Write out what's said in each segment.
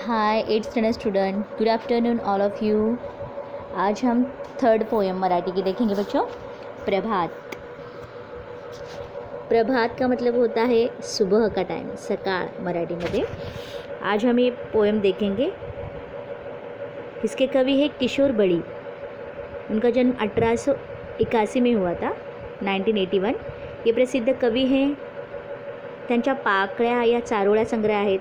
Hi 8th standard student, good afternoon all of you. आज हम third poem Marathi की देखेंगे बच्चों। प्रभात। प्रभात का मतलब होता है सुबह का टाइम, सकाळ मराठीमध्ये। आज हम ये पोएम देखेंगे। इसके कवि है किशोर बड़ी। उनका जन्म 1881 में हुआ था, 1981। ये प्रसिद्ध कवि हैं। त्यांच्या पाकळ्या या चारोळ्या संग्रह आहेत।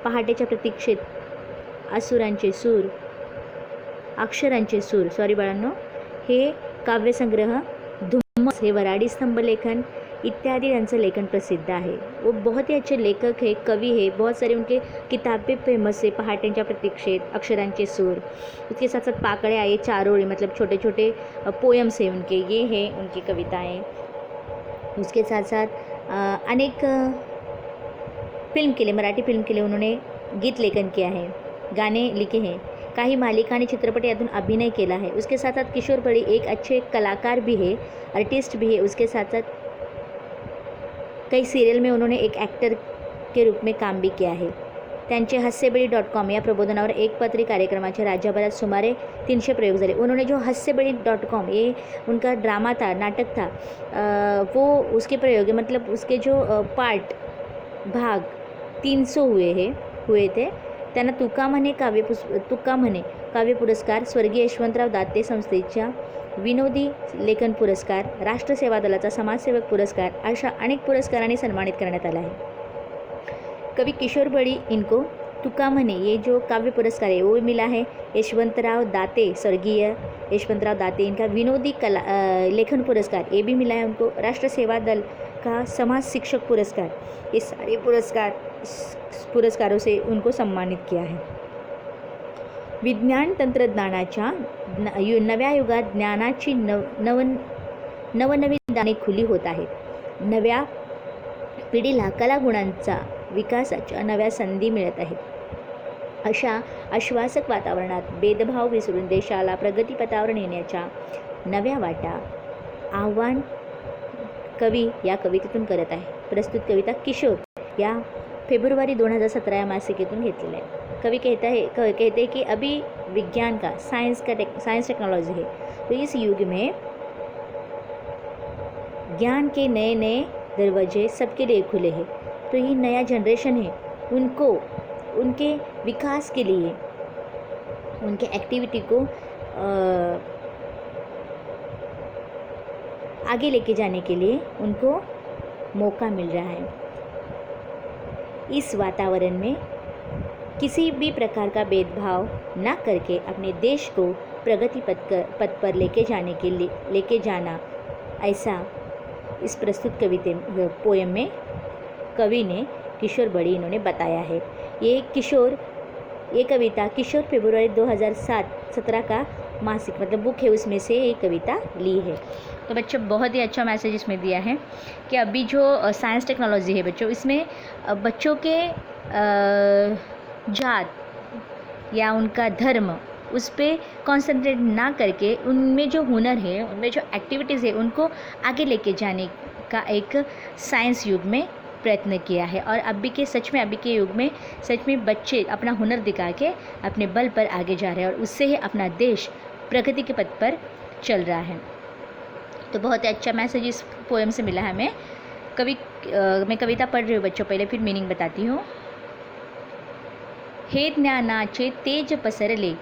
पहाटेच्या प्रतीक्षेत, असुरांचे सूर, अक्षरांचे सूर, सॉरी बाळांनो, हे काव्यसंग्रह, धुम्मस हे वराडी स्तंभलेखन इत्यादि त्यांचं लेखन प्रसिद्ध है। वो बहुत ही अच्छे लेखक है, कवि है। बहुत सारे उनके किताबें फेमस है। पहाटेच्या प्रतीक्षेत, अक्षरांचे सूर, उसके साथ साथ पाकड़े आए, चारोळे मतलब छोटे छोटे पोएम्स हैं उनके, ये हैं उनकी कविताएं। उसके साथ साथ अनेक फिल्म के लिए, मराठी फिल्म के लिए उन्होंने गीत लेखन किया है, गाने लिखे हैं। काही मालिका आणि चित्रपट यातून अभिनय केला है। उसके साथ साथ किशोर बड़ी एक अच्छे कलाकार भी है, आर्टिस्ट भी है। उसके साथ साथ कई सीरियल में उन्होंने एक एक्टर के रूप में काम भी किया है। त्यांचे हस्सेबळी.com या प्रबोधनावर एक पत्री कार्यक्रमाचे राज्यभरात सुमारे 300 प्रयोग झाले। उन्होंने जो हस्सेबळी.com ये उनका ड्रामा था, नाटक था, वो उसके प्रयोग है, मतलब उसके जो पार्ट भाग 300 हुए थे। त्यांना तुका म्हणे काव्य पुरस्कार, स्वर्गीय यशवंतराव दाते संस्थेच्या विनोदी लेखन पुरस्कार, राष्ट्र सेवा दलाचा समाजसेवक पुरस्कार, अशा अनेक पुरस्कारांनी सन्मानित करण्यात आला है। कवि किशोर बड़ी इनको तुका म्हणे ये जो काव्य पुरस्कार है वो भी मिला है। यशवंतराव दाते, स्वर्गीय यशवंतराव दाते, इनका विनोदी कला लेखन पुरस्कार ये भी मिला है उनको। राष्ट्र सेवा दल का समाज शिक्षक पुरस्कार, ये सारे पुरस्कारों से उनको सम्मानित किया है। विज्ञान तंत्रज्ञानाच्या नव्या युगात ज्ञानाची नवनवीन दाने खुली होत आहेत। नव्या पिढीला कलागुणांचा विकासाच्या नव्या संधी मिळत आहेत। अशा आश्वासक वातावरणात भेदभाव विसरून देशाला प्रगतीपथावर नेण्याच्या नव्या वाटा आव्हान कवी या कवितेतून करत आहे। प्रस्तुत कविता किशोर या फेब्रुवारी 2017 या मासिकेतून घेतलेला है। कवि कहते हैं कि अभी विज्ञान का साइंस टेक्नोलॉजी है, तो इस युग में ज्ञान के नए नए दरवाजे सबके लिए खुले हैं। तो ये नया जनरेशन है, उनको उनके विकास के लिए, उनके एक्टिविटी को आगे लेके जाने के लिए उनको मौका मिल रहा है। इस वातावरण में किसी भी प्रकार का भेदभाव ना करके अपने देश को प्रगति पथ पर लेके जाना, ऐसा इस प्रस्तुत पोएम में कवि ने किशोर बड़ी इन्होंने बताया है। ये कविता किशोर फेब्रुवरी 2017 का मासिक मतलब बुक है, उसमें से एक कविता ली है। तो बच्चों बहुत ही अच्छा मैसेज इसमें दिया है कि अभी जो साइंस टेक्नोलॉजी है बच्चों, इसमें बच्चों के जात या उनका धर्म उस पर कॉन्सेंट्रेट ना करके उनमें जो हुनर है, उनमें जो एक्टिविटीज़ है, उनको आगे लेके जाने का एक साइंस युग में प्रयत्न किया है। और अभी के युग में सच में बच्चे अपना हुनर दिखा के अपने बल पर आगे जा रहे हैं, और उससे ही अपना देश प्रगति के पथ पर चल रहा है। तो बहुत ही अच्छा मैसेज इस पोएम से मिला है हमें। मैं कविता पढ़ रही हूँ बच्चों, पहले फिर मीनिंग बताती हूँ। हे ज्ञानाचे तेज पसरले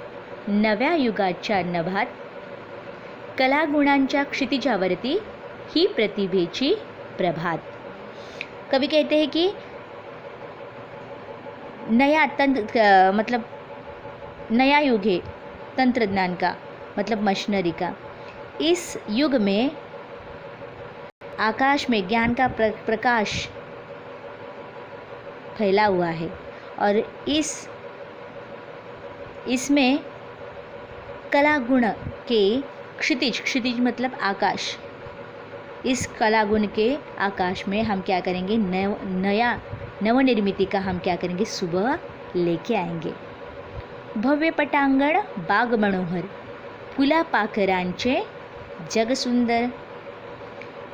नव्या युगाच्या नभात, कलागुणांच्या क्षितिजावरती ही प्रतिभेची प्रभात। कवि कहते हैं कि मतलब नया युग है तंत्रज्ञान का, मतलब मशीनरी का। इस युग में आकाश में ज्ञान का प्रकाश फैला हुआ है, और इसमें कला गुण के क्षितिज मतलब आकाश, इस कला गुण के आकाश में हम क्या करेंगे, नवनिर्मिति का हम क्या करेंगे, सुबह लेके आएंगे। भव्य पटांगण बाग मनोहर, फुला पाखरांचे जग सुंदर,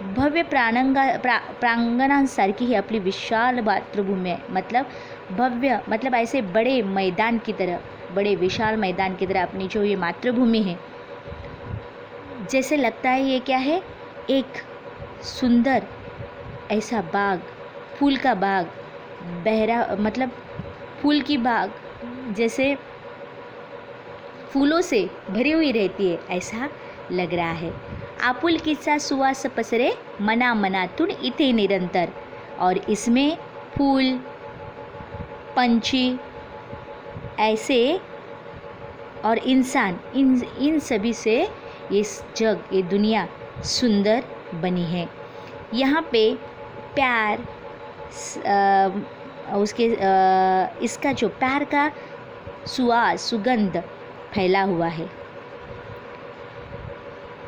भव्य प्रांगणांसारखी ही आपली विशाल मातृभूमी आहे. मतलब भव्य मतलब ऐसे बड़े मैदान की तरह, बड़े विशाल मैदान की तरह अपनी जो ये मातृभूमि है, जैसे लगता है ये क्या है, एक सुंदर ऐसा बाग, फूल का बाग, बहरा मतलब फूल की बाग जैसे फूलों से भरी हुई रहती है, ऐसा लग रहा है. आपुलकीचा सुवास पसरे मनामनातून इथे निरंतर. और इसमें फूल, पंछी ऐसे और इंसान, इन सभी से ये जग, ये दुनिया सुंदर बनी है. यहाँ पे प्यार, उसके इसका जो प्यार का सुगंध फैला हुआ है.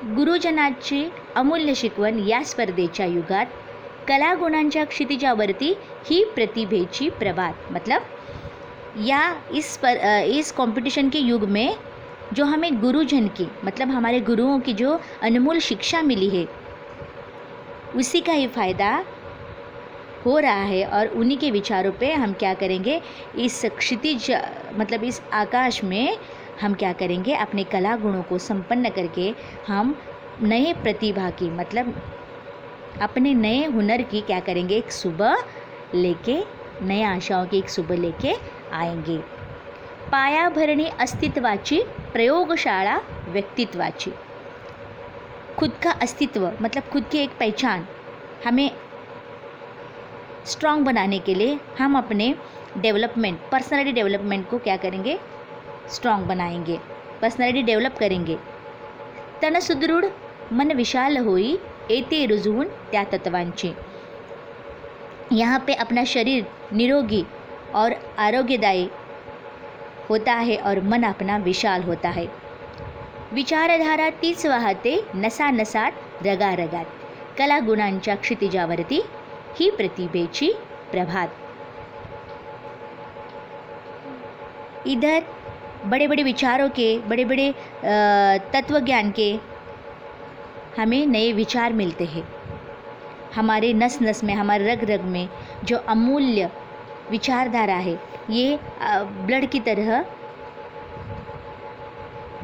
गुरुजनाची अमूल्य शिकवण या स्पर्धेच्या युगात कलागुणांच्या क्षितिजावरती ही प्रतिभेची प्रभात. मतलब इस कंपटीशन के युग में जो हमें गुरुजन की मतलब हमारे गुरुओं की जो अनमोल शिक्षा मिली है, उसी का ही फ़ायदा हो रहा है. और उन्हीं के विचारों पे हम क्या करेंगे, इस क्षितिज मतलब इस आकाश में हम क्या करेंगे, अपने कला गुणों को संपन्न करके हम नए प्रतिभा की मतलब अपने नए हुनर की क्या करेंगे, एक सुबह लेके, नए आशाओं की एक सुबह लेके आएंगे. पायाभरणी अस्तित्वाची प्रयोगशाला व्यक्तित्वाची. खुद का अस्तित्व मतलब खुद की एक पहचान हमें स्ट्रॉन्ग बनाने के लिए हम अपने डेवलपमेंट, पर्सनालिटी डेवलपमेंट को क्या करेंगे, स्ट्रॉन्ग बनाएंगे, पर्सनालिटी डेवलप करेंगे. तन सुदृढ मन विशाल होई येते रुजवून त्या तत्वांची. यहाँ पे अपना शरीर निरोगी और आरोग्यदायी होता है और मन अपना विशाल होता है. विचारधारा तीच वाहते नसानसात रगारगात. कलागुणांच्या क्षितिजावरती ही प्रतिभेची प्रभात. इधर बड़े बड़े विचारों के, बड़े बड़े तत्वज्ञान के हमें नए विचार मिलते हैं. हमारे नस नस में, हमारे रग रग में जो अमूल्य विचारधारा है, ये ब्लड की तरह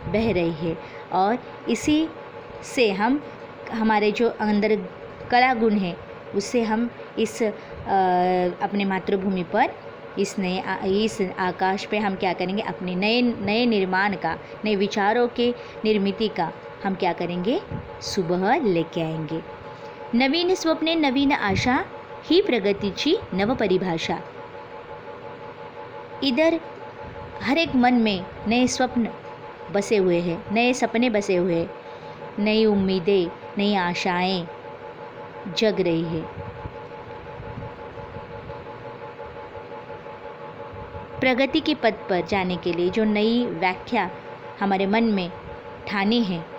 बह रही है. और इसी से हम हमारे जो अंदर कला गुण है, उससे हम इस अपने मातृभूमि पर इस आकाश पे हम क्या करेंगे, अपने नए निर्माण का, नए विचारों के निर्मिति का हम क्या करेंगे, सुबह लेके आएंगे. नवीन स्वप्ने नवीन आशा ही प्रगतीची नवपरिभाषा. इधर हर एक मन में नए स्वप्न बसे हुए हैं, नए सपने बसे हुए हैं, नई उम्मीदें, नई आशाएं जग रही है. प्रगति के पथ पर जाने के लिए जो नई व्याख्या हमारे मन में ठानी है,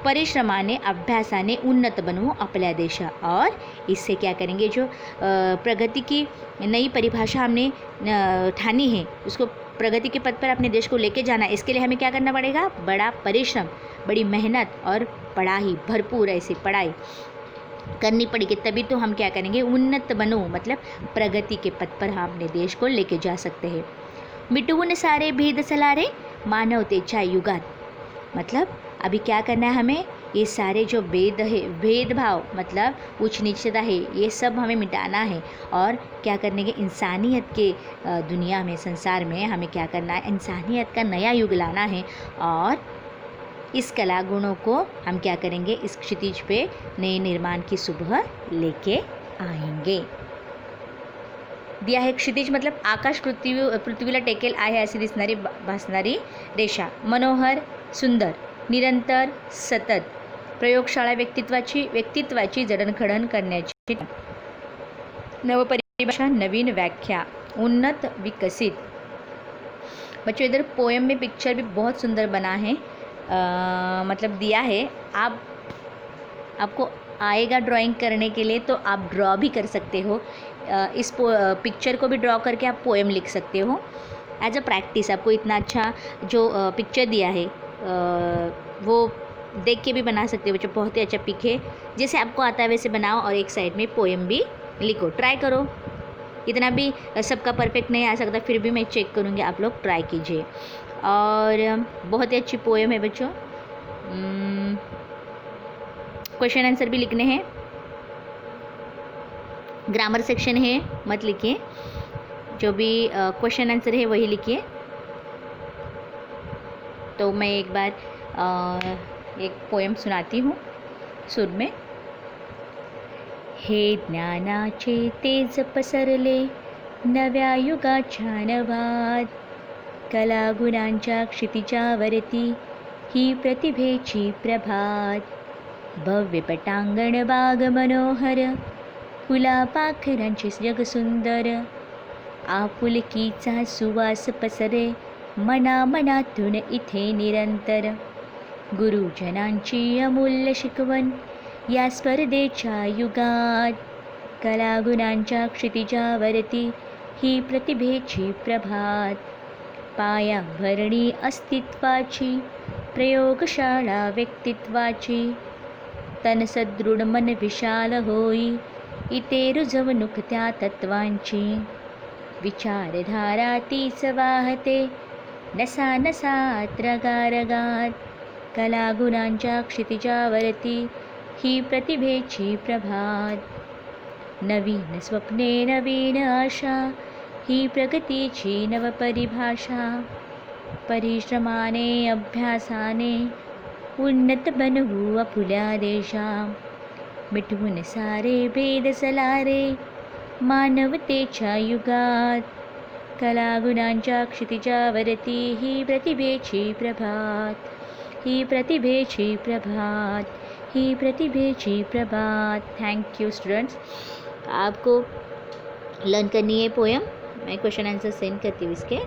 परिश्रमाने अभ्यासाने उन्नत बनवू आपल्या देशा. और इससे क्या करेंगे, जो प्रगति की नई परिभाषा हमने ठानी है, उसको प्रगति के पथ पर अपने देश को लेके जाना है. इसके लिए हमें क्या करना पड़ेगा, बड़ा परिश्रम, बड़ी मेहनत और पढ़ाई, भरपूर ऐसी पढ़ाई करनी पड़ेगी. तभी तो हम क्या करेंगे, उन्नत बनो मतलब प्रगति के पथ पर हम अपने देश को लेके जा सकते हैं. मिटवून सारे भेद सलारे मानवतेच्या युगात. मतलब अभी क्या करना है हमें, ये सारे जो भेदभाव मतलब उच्च नीचता है, ये सब हमें मिटाना है. और क्या करने के, इंसानियत के दुनिया में, संसार में हमें क्या करना है, इंसानियत का नया युग लाना है. और इस कला गुणों को हम क्या करेंगे, इस क्षितिज पे नए निर्माण की सुबह लेके आएंगे. दिया है क्षितिज मतलब आकाश पृथ्वीला टेकेल आहे अशी दिसणारी भासणारी रेषा. मनोहर, सुंदर, निरंतर, सतत. प्रयोगशाळा व्यक्तित्वाची जडणघडण करण्याची नवपरिभाषा, नवीन व्याख्या, उन्नत, विकसित. बच्चों इधर पोएम में पिक्चर भी बहुत सुंदर बना है, मतलब दिया है. आपको आएगा ड्राइंग करने के लिए तो आप ड्रॉ भी कर सकते हो. इस पिक्चर को भी ड्रॉ करके आप पोएम लिख सकते हो एज अ प्रैक्टिस. आपको इतना अच्छा जो पिक्चर दिया है वो देख के भी बना सकते हो बच्चों, बहुत ही अच्छा पिक है। जैसे आपको आता है वैसे बनाओ और एक साइड में पोएम भी लिखो, ट्राई करो। इतना भी सबका परफेक्ट नहीं आ सकता, फिर भी मैं चेक करूँगी, आप लोग ट्राई कीजिए। और बहुत ही अच्छी पोएम है बच्चों। क्वेश्चन आंसर भी लिखने हैं, ग्रामर सेक्शन है मत लिखिए, जो भी क्वेश्चन आंसर है वही लिखिए। तो मैं एक बार एक पोएम सुनाती हूँ सुर में। हे ज्ञानाचे तेज पसरले नव्या युगाच्या नवात, कलागुणांच्या क्षितिजावरती ही प्रतिभेची प्रभात. भव्य पटांगण बाग मनोहर, फुला पाखरांचे जग सुंदर, आपुलकीचा सुवास पसरे मना मनातून इथे निरंतर. गुरुजनांची अमूल्य शिकवण या स्पर्धेच्या युगात, कलागुणांच्या क्षितिजावरती ही प्रतिभेची प्रभात. पायाभरणी अस्तित्वाची प्रयोगशाळा व्यक्तित्वाची, तन सदृढ मन विशाल होई इथे रुजवणूक त्या तत्वांची. विचारधारा तीच वाहते नसा नसात रगारगात, कलागुणांच्या क्षितिजावरती ही प्रतिभेची प्रभात. नवीन स्वप्ने नवीन आशा ही प्रगतीची नवपरिभाषा. परिश्रमाने अभ्यासाने उन्नत बनवू आपुल्या देशा. मिटवून सारे भेद सलारे मानवतेच्या युगात, कलागुणांच्या क्षितिजावरती ही प्रतिभेची प्रभात. ही प्रतिभेची प्रभात, ही प्रतिभेची प्रभात. Thank you students. आपको लर्न करनी है पोएम, मैं क्वेश्चन आंसर सेंड करती हूँ इसके।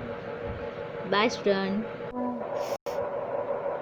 Bye student.